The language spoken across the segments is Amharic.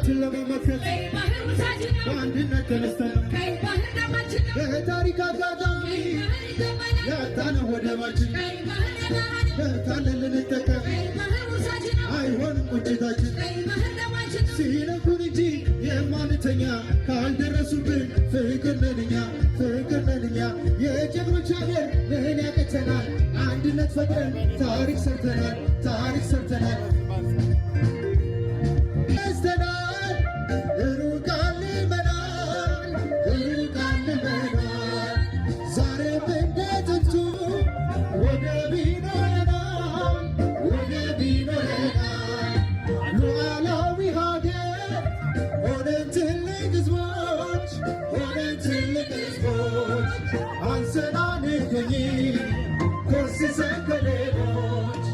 ጠላትን ለመመከት በአንድነት ተነስተን በታሪክ አጋጣሚ ያጣነው ወደባችን ካለን ልንጠቀም አይሆንም ቁጭታችን ሲነኩን እንጂ የማንተኛ ካልደረሱብን ፍቅር ነን እኛ የጀግኖች አገር ምን ያቅተናል አንድነት ፈጥረን ታሪክ ሰርተናል ዛሬም እንደ ጥንቱ ወደብ ይኖረናል ሉዓላዊ ሀገር ሆነን ትልቅ ሕዝቦች አንሰን አንገኝ ኮስሰን ከሌሎች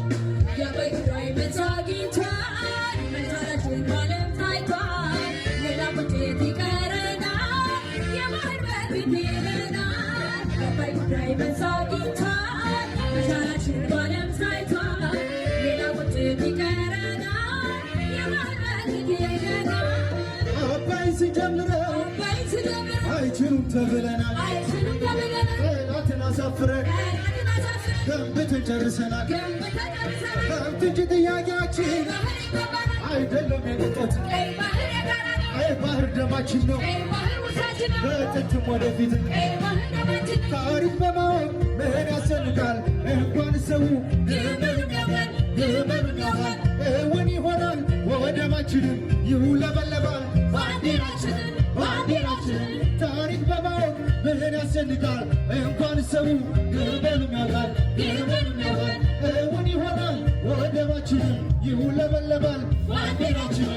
የበግዳይ መታ አግኝቷል መታረችን ባለም ታይቷል ሌላ ቁጭት ይቀረናል የባህር በር ይሄደናል የበግዳይ መታ አግኝቷል መታረችን ባለም ታይቷል ሌላ ቁጭት ይቀረናል የባህር በር ይሄደናል አባይን ስንጀምረው አይችሉም ተብለናል ጠላትን አሳፍረን ገንብተን ጨርሰናል ሀብት እንጂ ጥያቄያችን አይደለም የቅንጦት ባህር ደማችን ነው በጥንትም ወደፊት ታሪክ በማወቅ ምን ያሰንቃል እንኳን ሰው ግመሉን ያውቃል እውን ይሆናል ወደማችንም ይውለበለባል ባንዲራችንን ታሪክ በማወቅ ምን ያሰንቃል እንኳን ሰው ግመሉን ያውቃል እውን ይሆናል ወደማችንም ይውለበለባል ባንዲራችን